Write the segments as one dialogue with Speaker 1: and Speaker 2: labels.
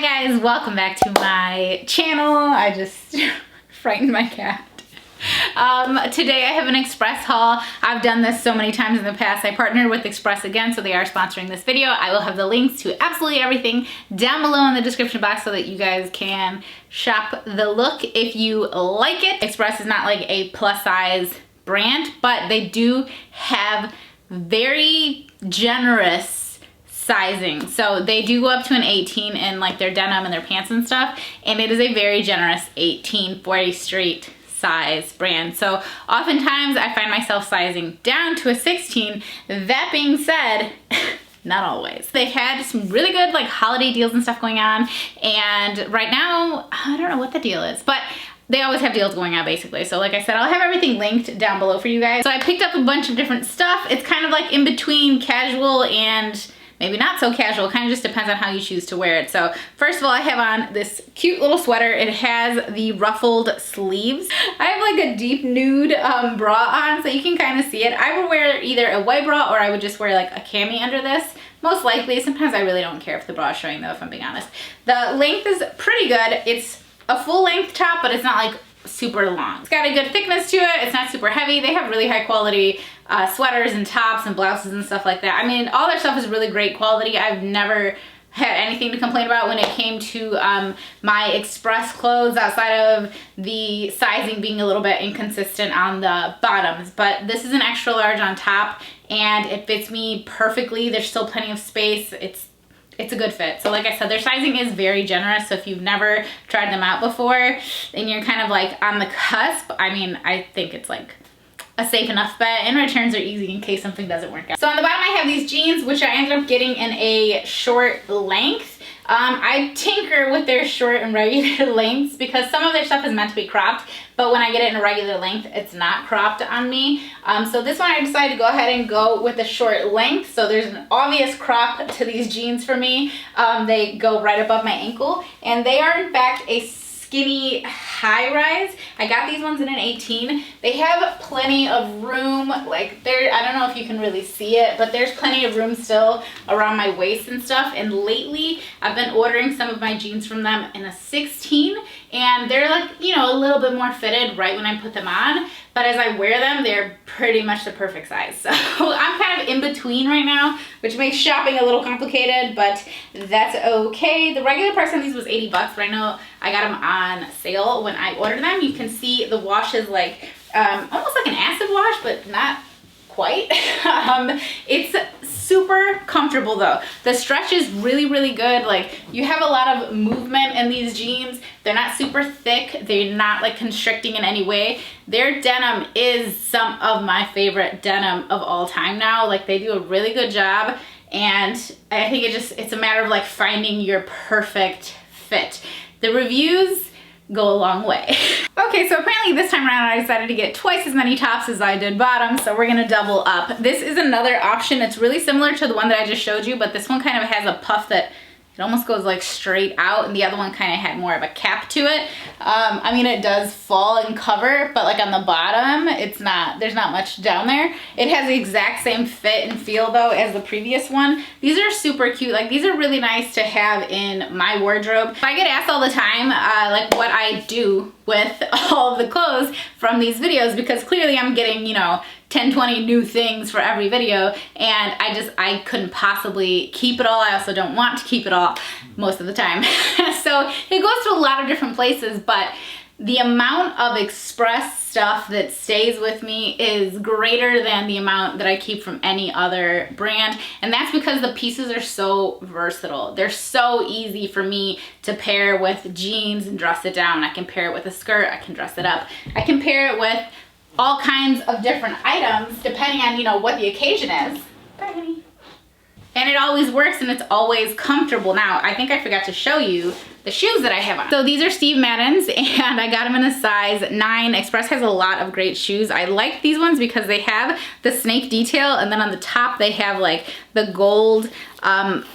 Speaker 1: Hi guys, welcome back to my channel. I just frightened my cat. Today I have an Express haul. I've done this so many times in the past. I partnered with Express again, so they are sponsoring this video. I will have the links to absolutely everything down below in the description box so that you guys can shop the look if you like it. Express is not like a plus size brand, but they do have very generous sizing. So they do go up to an 18 in like their denim and their pants and stuff, and it is a very generous 18 for a straight size brand. So oftentimes I find myself sizing down to a 16. That being said, not always. They've had some really good like holiday deals and stuff going on, and right now I don't know what the deal is, but they always have deals going on basically. So like I said, I'll have everything linked down below for you guys. So I picked up a bunch of different stuff. It's kind of like in between casual and maybe not so casual, kind of just depends on how you choose to wear it. So first of all, I have on this cute little sweater. It has the ruffled sleeves. I have like a deep nude bra on, so you can kind of see it. I would wear either a white bra or I would just wear like a cami under this. Most likely. Sometimes I really don't care if the bra is showing though, if I'm being honest. The length is pretty good. It's a full length top, but it's not like super long. It's got a good thickness to it. It's not super heavy. They have really high quality sweaters and tops and blouses and stuff like that. I mean, all their stuff is really great quality. I've never had anything to complain about when it came to my Express clothes, outside of the sizing being a little bit inconsistent on the bottoms. But this is an extra large on top and it fits me perfectly. There's still plenty of space. It's a good fit. So like I said, their sizing is very generous. So if you've never tried them out before and you're kind of like on the cusp, I mean, I think it's like a safe enough bet, and returns are easy in case something doesn't work out. So on the bottom I have these jeans, which I ended up getting in a short length. I tinker with their short and regular lengths because some of their stuff is meant to be cropped, but when I get it in a regular length, it's not cropped on me. So this one I decided to go ahead and go with a short length. So there's an obvious crop to these jeans for me. They go right above my ankle, and they are in fact a skinny high rise. I got these ones in an 18. They have plenty of room, like I don't know if you can really see it, but there's plenty of room still around my waist and stuff. And lately I've been ordering some of my jeans from them in a 16, and they're like, you know, a little bit more fitted right when I put them on, but as I wear them, they're pretty much the perfect size. So I'm kind of in between right now, which makes shopping a little complicated, but that's okay. The regular price on these was 80 bucks, but I know I got them on sale when I ordered them. You can see the wash is like almost like an acid wash, but not quite. It's super comfortable though. The stretch is really, really good. Like, you have a lot of movement in these jeans. They're not super thick. They're not like constricting in any way. Their denim is some of my favorite denim of all time now. Like, they do a really good job, and I think it's a matter of like finding your perfect fit. The reviews go a long way. Okay, so apparently this time around I decided to get twice as many tops as I did bottoms, so we're gonna double up. This is another option. It's really similar to the one that I just showed you, but this one kind of has a puff that it almost goes like straight out, and the other one kind of had more of a cap to it. I mean, it does fall and cover, but like on the bottom, there's not much down there. It has the exact same fit and feel though as the previous one. These are super cute. Like, these are really nice to have in my wardrobe. I get asked all the time like what I do with all of the clothes from these videos, because clearly I'm getting, you know, 10, 20 new things for every video, and I couldn't possibly keep it all. I also don't want to keep it all most of the time. So it goes to a lot of different places, but the amount of Express stuff that stays with me is greater than the amount that I keep from any other brand, and that's because the pieces are so versatile. They're so easy for me to pair with jeans and dress it down. I can pair it with a skirt, I can dress it up, I can pair it with all kinds of different items depending on, you know, what the occasion is. Bye, honey. And it always works, and it's always comfortable. Now, I think I forgot to show you, the shoes that I have on. So these are Steve Madden's, and I got them in a size 9. Express has a lot of great shoes. I like these ones because they have the snake detail, and then on the top they have like the gold,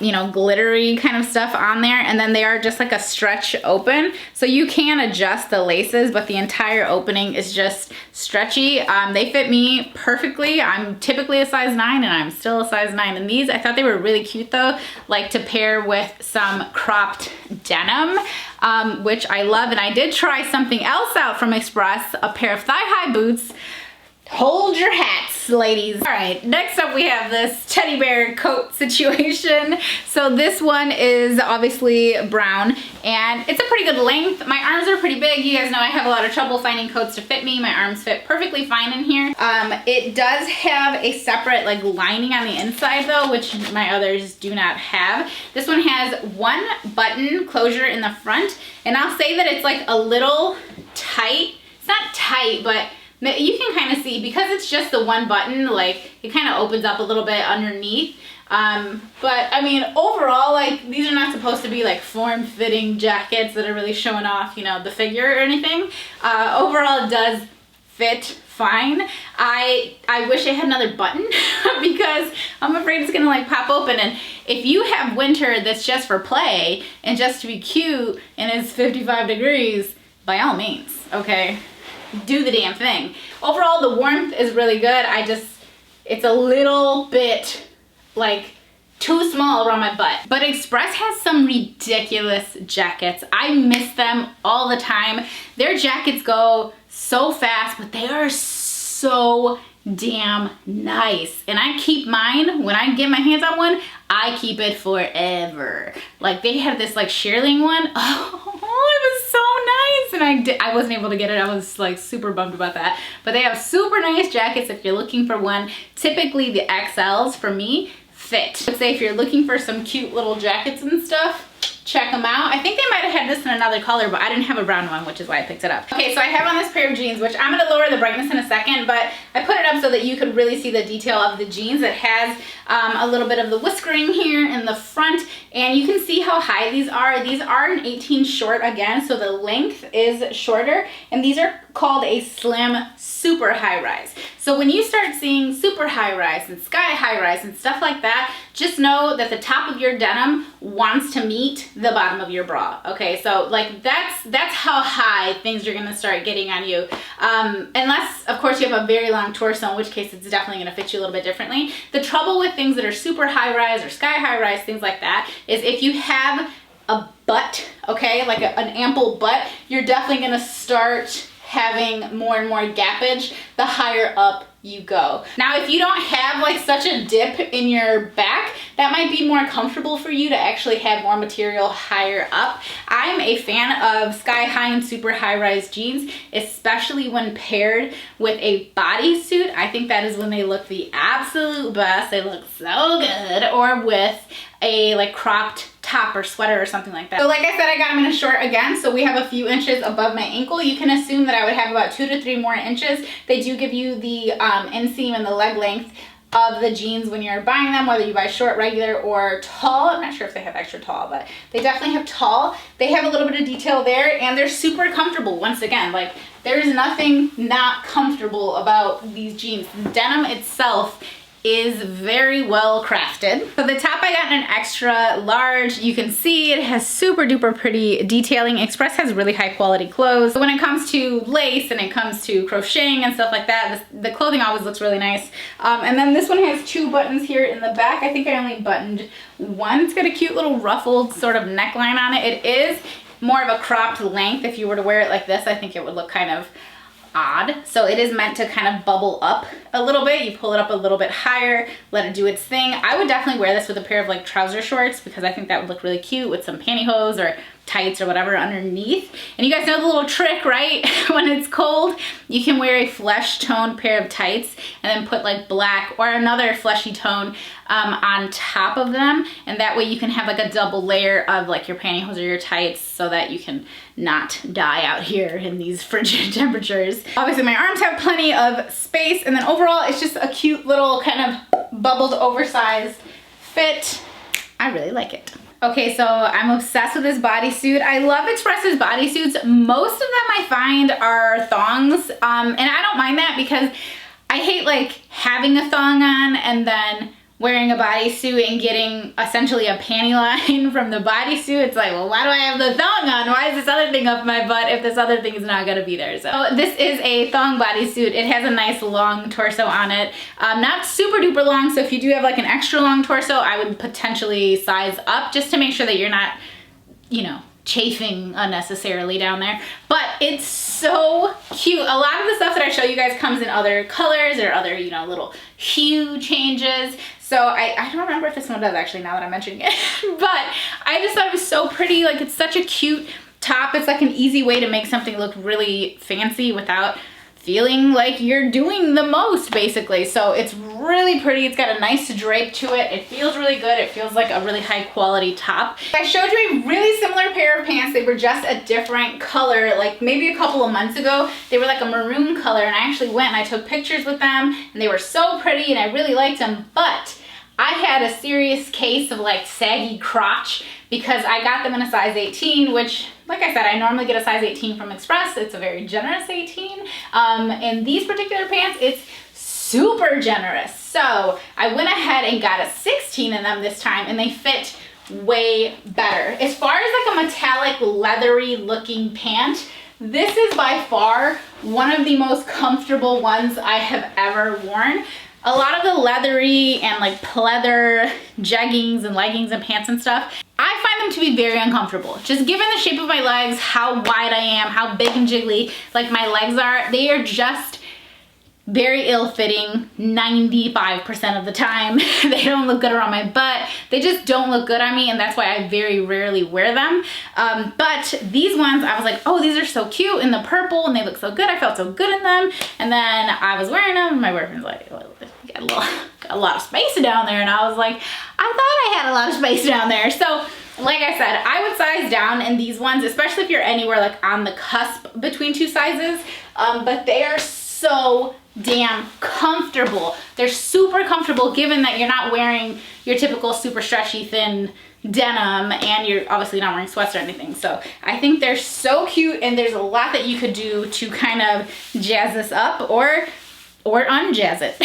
Speaker 1: you know, glittery kind of stuff on there, and then they are just like a stretch open, so you can adjust the laces, but the entire opening is just stretchy. They fit me perfectly. I'm typically a size 9, and I'm still a size 9 in these. I thought they were really cute though, like to pair with some cropped denim, which I love. And I did try something else out from Express, a pair of thigh-high boots. Hold your hats, ladies. All right, next up we have this teddy bear coat situation. So this one is obviously brown, and it's a pretty good length. My arms are pretty big. You guys know I have a lot of trouble finding coats to fit me. My arms fit perfectly fine in here. It does have a separate like lining on the inside though, which my others do not have. This one has one button closure in the front, and I'll say that it's like a little tight. It's not tight, but you can kind of see, because it's just the one button, like it kind of opens up a little bit underneath. But I mean, overall, like these are not supposed to be like form-fitting jackets that are really showing off, you know, the figure or anything. Overall, it does fit fine. I wish it had another button because I'm afraid it's gonna like pop open. And if you have winter that's just for play and just to be cute and it's 55 degrees, by all means, okay? Do the damn thing. Overall, the warmth is really good. It's a little bit like too small around my butt. But Express has some ridiculous jackets. I miss them all the time. Their jackets go so fast, but they are so damn nice. And I keep mine, when I get my hands on one, I keep it forever. Like they had this like shearling one. Oh, it was so nice. And I wasn't able to get it. I was like super bummed about that. But they have super nice jackets if you're looking for one. Typically the XLs for me fit. Let's say if you're looking for some cute little jackets and stuff, check them out. I think they might have had this in another color, but I didn't have a brown one, which is why I picked it up. Okay, so I have on this pair of jeans, which I'm gonna lower the brightness in a second, but I put it up so that you could really see the detail of the jeans. It has a little bit of the whiskering here in the front, and you can see how high these are. These are an 18 short again, so the length is shorter, and these are called a slim super high rise. So when you start seeing super high rise and sky high rise and stuff like that, just know that the top of your denim wants to meet the bottom of your bra. Okay, so like that's how high things are gonna start getting on you. Unless of course you have a very long torso, in which case it's definitely gonna fit you a little bit differently. The trouble with things that are super high rise or sky high rise, things like that, is if you have a butt, okay, like an ample butt, you're definitely gonna start having more and more gappage the higher up you go. Now, if you don't have like such a dip in your back, that might be more comfortable for you to actually have more material higher up. I'm a fan of sky high and super high rise jeans, especially when paired with a bodysuit. I think that is when they look the absolute best. They look so good. Or with a like cropped top or sweater or something like that. So like I said, I got them in a short again, so we have a few inches above my ankle. You can assume that I would have about 2 to 3 more inches. They do give you the inseam and the leg length of the jeans when you're buying them, whether you buy short, regular, or tall. I'm not sure if they have extra tall, but they definitely have tall. They have a little bit of detail there, and they're super comfortable. Once again, like there's nothing not comfortable about these jeans. The denim itself is very well crafted. So the top I got in an extra large. You can see it has super duper pretty detailing. Express has really high quality clothes. So when it comes to lace and it comes to crocheting and stuff like that, the clothing always looks really nice. And then this one has 2 buttons here in the back. I think I only buttoned one. It's got a cute little ruffled sort of neckline on it. It is more of a cropped length. If you were to wear it like this, I think it would look kind of odd. So it is meant to kind of bubble up a little bit. You pull it up a little bit higher, let it do its thing. I would definitely wear this with a pair of like trouser shorts because I think that would look really cute with some pantyhose or tights or whatever underneath. And you guys know the little trick, right? When it's cold, you can wear a flesh toned pair of tights and then put like black or another fleshy tone on top of them, and that way you can have like a double layer of like your pantyhose or your tights so that you can not die out here in these frigid temperatures. Obviously my arms have plenty of space, and then overall it's just a cute little kind of bubbled oversized fit. I really like it. Okay, so I'm obsessed with this bodysuit. I love Express's bodysuits. Most of them I find are thongs, and I don't mind that because I hate like having a thong on and then wearing a bodysuit and getting essentially a panty line from the bodysuit. It's like, well, why do I have the thong on? Why is this other thing up my butt if this other thing is not gonna be there? So this is a thong bodysuit. It has a nice long torso on it. Not super duper long, so if you do have like an extra long torso, I would potentially size up just to make sure that you're not, you know, chafing unnecessarily down there. But it's so cute. A lot of the stuff that I show you guys comes in other colors or other, you know, little hue changes. So I don't remember if this one does actually, now that I'm mentioning it. But I just thought it was so pretty. Like, it's such a cute top. It's like an easy way to make something look really fancy without feeling like you're doing the most, basically. So it's really pretty. It's got a nice drape to it. It feels really good. It feels like a really high quality top. I showed you a really similar pair of pants. They were just a different color, like maybe a couple of months ago. They were like a maroon color, and I actually went and I took pictures with them, and they were so pretty and I really liked them. But I had a serious case of like saggy crotch because I got them in a size 18, which, like I said, I normally get a size 18 from Express. It's a very generous 18. In these particular pants, it's super generous. So I went ahead and got a 16 in them this time, and they fit way better. As far as like a metallic leathery looking pant, this is by far one of the most comfortable ones I have ever worn. A lot of the leathery and like pleather jeggings and leggings and pants and stuff, I find them to be very uncomfortable. Just given the shape of my legs, how wide I am, how big and jiggly like my legs are, they are just very ill-fitting 95% of the time. They don't look good around my butt. They just don't look good on me, and that's why I very rarely wear them. But these ones, I was like, oh, these are so cute in the purple, and they look so good. I felt so good in them. And then I was wearing them, and my boyfriend's like, well, got a lot of space down there. And I was like, I thought I had a lot of space down there. So like I said, I would size down in these ones, especially if you're anywhere like on the cusp between two sizes. But they are so damn comfortable. They're super comfortable given that you're not wearing your typical super stretchy thin denim, and you're obviously not wearing sweats or anything. So I think they're so cute, and there's a lot that you could do to kind of jazz this up or unjazz it.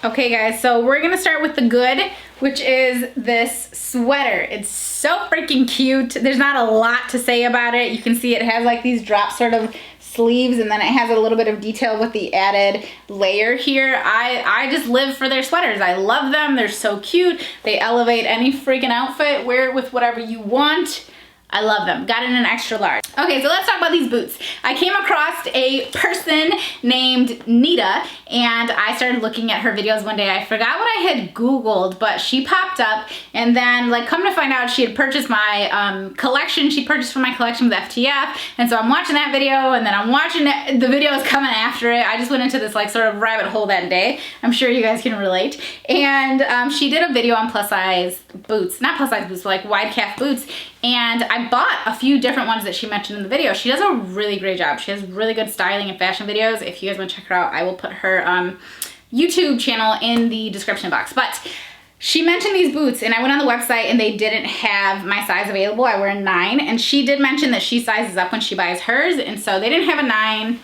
Speaker 1: Okay guys, so we're gonna start with the good, which is this sweater. It's so freaking cute. There's not a lot to say about it. You can see it has like these drop sort of sleeves, and then it has a little bit of detail with the added layer here. I just live for their sweaters. I love them. They're so cute. They elevate any freaking outfit. Wear it with whatever you want. I love them. Got it in an extra large. Okay, so let's talk about these boots. I came across a person named Nita, and I started looking at her videos one day. I forgot what I had Googled, but she popped up, and then like come to find out she had purchased my collection. She purchased from my collection with FTF, and so I'm watching that video, and then I'm watching the videos coming after it. I just went into this like sort of rabbit hole that day. I'm sure you guys can relate. And she did a video on plus size boots, not plus size boots, but like wide calf boots. And I bought a few different ones that she mentioned in the video. She does a really great job. She has really good styling and fashion videos. If you guys want to check her out, I will put her YouTube channel in the description box. But she mentioned these boots, and I went on the website and they didn't have my size available. I wear a 9, and she did mention that she sizes up when she buys hers, and so they didn't have a 9.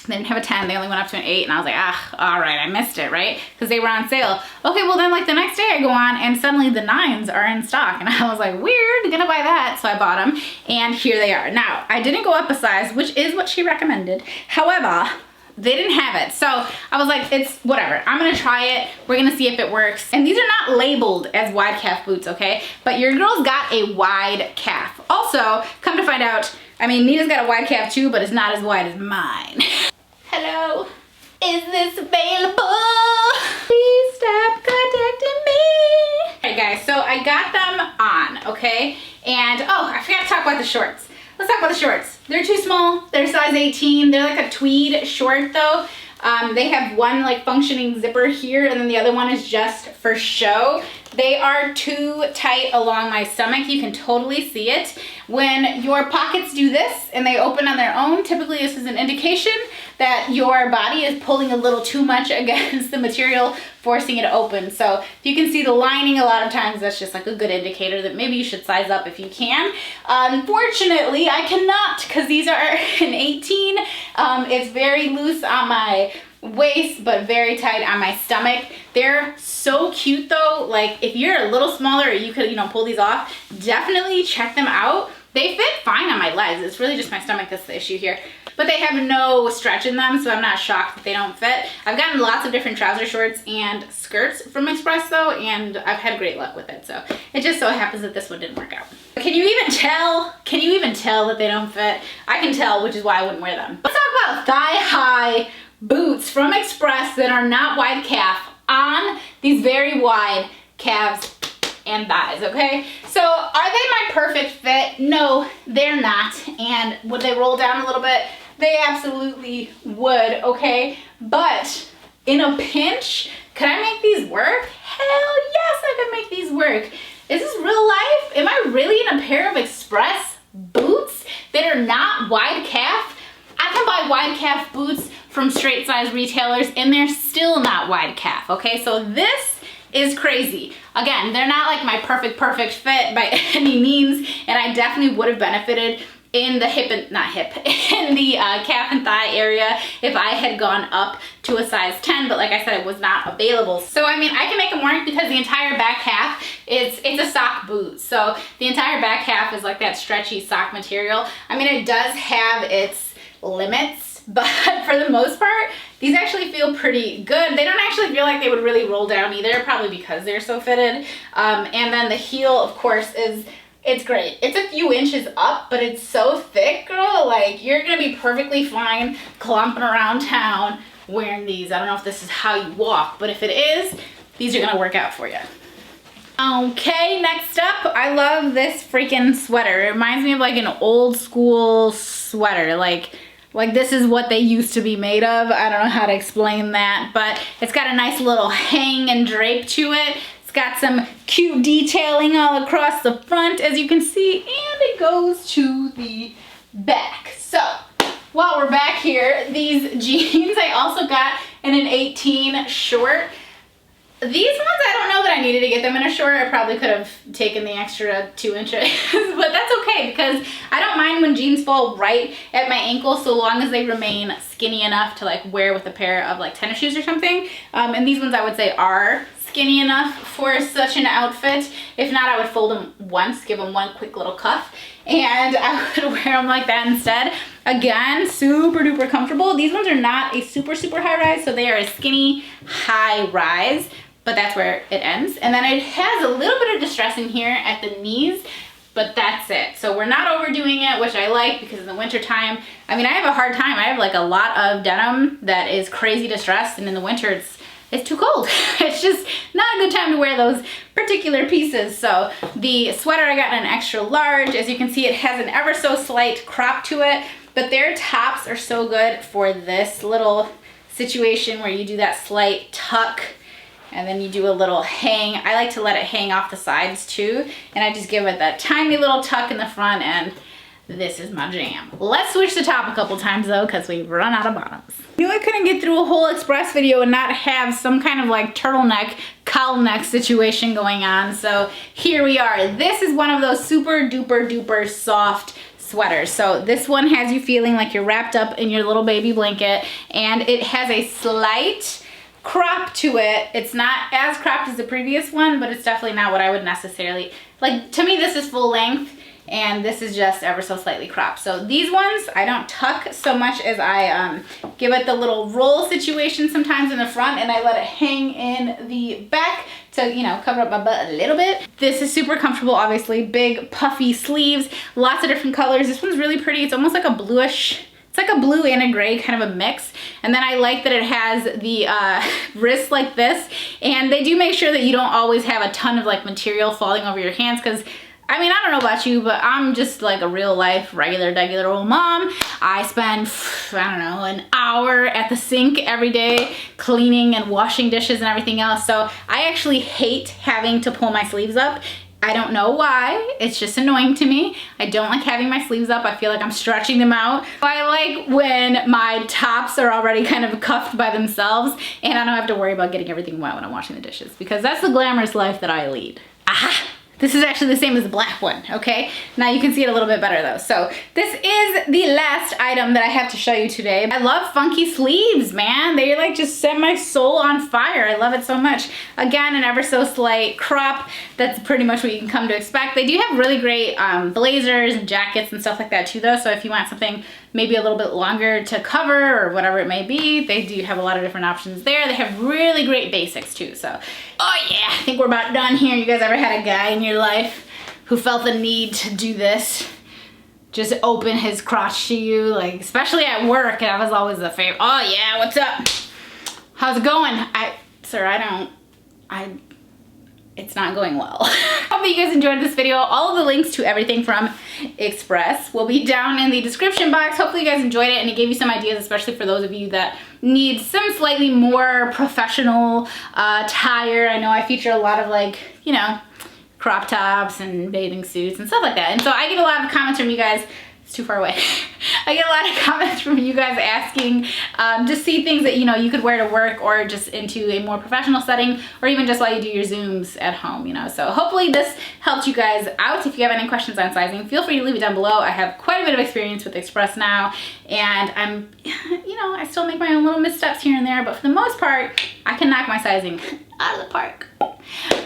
Speaker 1: They didn't have a 10, they only went up to an 8, and I was like, ah, all right, I missed it, right? Because they were on sale. Okay, well then like the next day I go on and suddenly the 9s are in stock, and I was like, weird, gonna buy that. So I bought them, and here they are. Now, I didn't go up a size, which is what she recommended. However, they didn't have it. So I was like, it's whatever. I'm gonna try it. We're gonna see if it works. And these are not labeled as wide calf boots, okay? But your girl's got a wide calf. Also, come to find out, I mean, Nita's got a wide calf too, but it's not as wide as mine. Hello, is this available? Please stop contacting me. All right guys, so I got them on, okay? And oh, I forgot to talk about the shorts. Let's talk about the shorts. They're too small, they're size 18. They're like a tweed short though. They have one like functioning zipper here, and then the other one is just for show. They are too tight along my stomach. You can totally see it. When your pockets do this and they open on their own, typically this is an indication that your body is pulling a little too much against the material, forcing it to open. So if you can see the lining, a lot of times that's just like a good indicator that maybe you should size up if you can. Unfortunately, I cannot, because these are an 18. It's very loose on my waist, but very tight on my stomach. They're so cute though. Like if you're a little smaller, or you could, you know, pull these off, definitely check them out. They fit fine on my legs. It's really just my stomach that's the issue here. But they have no stretch in them, so I'm not shocked that they don't fit. I've gotten lots of different trouser shorts and skirts from Express though, and I've had great luck with it. So it just so happens that this one didn't work out. Can you even tell? Can you even tell that they don't fit? I can tell, which is why I wouldn't wear them. Let's talk about thigh-high boots from Express that are not wide calf on these very wide calves and thighs, okay? So are they my perfect fit? No, they're not. And would they roll down a little bit? They absolutely would, okay? But in a pinch, could I make these work? Hell yes, I could make these work. Is this real life? Am I really in a pair of Express boots that are not wide calf? I can buy wide calf boots from straight size retailers and they're still not wide calf, okay? So this is crazy. Again, they're not like my perfect fit by any means, and I definitely would have benefited in the in the calf and thigh area if I had gone up to a size 10, but like I said, it was not available. So I mean, I can make them work because the entire back half, it's a sock boot. So the entire back half is like that stretchy sock material. I mean, it does have its limits, but for the most part, these actually feel pretty good. They don't actually feel like they would really roll down either, probably because they're so fitted. And then the heel, of course, it's great. It's a few inches up, but it's so thick, girl. Like, you're gonna be perfectly fine clumping around town wearing these. I don't know if this is how you walk, but if it is, these are gonna work out for you. Okay, next up, I love this freaking sweater. It reminds me of like an old school sweater. Like this is what they used to be made of. I don't know how to explain that, but it's got a nice little hang and drape to it. It's got some cute detailing all across the front, as you can see, and it goes to the back. So while we're back here, these jeans I also got in an 18 short. These ones, I don't know that I needed to get them in a short. I probably could have taken the extra 2 inches, but that's okay because I don't mind when jeans fall right at my ankle so long as they remain skinny enough to like wear with a pair of like tennis shoes or something. And these ones I would say are skinny enough for such an outfit. If not, I would fold them once, give them one quick little cuff, and I would wear them like that instead. Again, super duper comfortable. These ones are not a super high rise, so they are a skinny high rise, but that's where it ends. And then it has a little bit of distressing here at the knees, but that's it. So we're not overdoing it, which I like because in the winter time, I mean, I have a hard time. I have like a lot of denim that is crazy distressed, and in the winter it's too cold. It's just not a good time to wear those particular pieces. So the sweater I got in an extra large. As you can see, it has an ever so slight crop to it, but their tops are so good for this little situation where you do that slight tuck and then you do a little hang. I like to let it hang off the sides too, and I just give it that tiny little tuck in the front, and this is my jam. Let's switch the top a couple times though, because we've run out of bottoms. I knew I couldn't get through a whole Express video and not have some kind of like turtleneck, cowl neck situation going on. So here we are. This is one of those super duper soft sweaters. So this one has you feeling like you're wrapped up in your little baby blanket, and it has a slight crop to it. It's not as cropped as the previous one, but it's definitely not what I would necessarily, like, to me this is full length and this is just ever so slightly cropped. So these ones I don't tuck so much as I give it the little roll situation sometimes in the front, and I let it hang in the back to, you know, cover up my butt a little bit. This is super comfortable, obviously. Big puffy sleeves, lots of different colors. This one's really pretty. It's almost like a bluish, it's like a blue and a gray kind of a mix. And then I like that it has the wrists like this, and they do make sure that you don't always have a ton of like material falling over your hands, because I mean, I don't know about you, but I'm just like a real life, regular old mom. I spend, I don't know, an hour at the sink every day cleaning and washing dishes and everything else. So I actually hate having to pull my sleeves up. I don't know why, it's just annoying to me. I don't like having my sleeves up. I feel like I'm stretching them out. I like when my tops are already kind of cuffed by themselves and I don't have to worry about getting everything wet when I'm washing the dishes, because that's the glamorous life that I lead. Aha! This is actually the same as the black one, okay? Now you can see it a little bit better though. So this is the last item that I have to show you today. I love funky sleeves, man. They like just set my soul on fire. I love it so much. Again, an ever so slight crop. That's pretty much what you can come to expect. They do have really great blazers and jackets and stuff like that too though. So if you want something maybe a little bit longer to cover or whatever it may be, they do have a lot of different options there. They have really great basics too. So, oh yeah, I think we're about done here. You guys ever had a guy in your life who felt the need to do this? Just open his crotch to you, like especially at work, and I was always the favorite. Oh yeah, what's up? How's it going? It's not going well. Hope you guys enjoyed this video. All of the links to everything from Express will be down in the description box. Hopefully you guys enjoyed it and it gave you some ideas, especially for those of you that need some slightly more professional attire. I know I feature a lot of like, you know, crop tops and bathing suits and stuff like that. And so I get a lot of comments from you guys. It's too far away. I get a lot of comments from you guys asking to see things that, you know, you could wear to work or just into a more professional setting, or even just while you do your Zooms at home, you know. So hopefully this helped you guys out. If you have any questions on sizing, feel free to leave it down below. I have quite a bit of experience with Express now, and I'm, you know, I still make my own little missteps here and there, but for the most part, I can knock my sizing out of the park.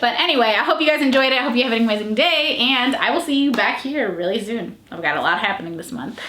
Speaker 1: But anyway, I hope you guys enjoyed it. I hope you have an amazing day, and I will see you back here really soon. I've got a lot happening this month.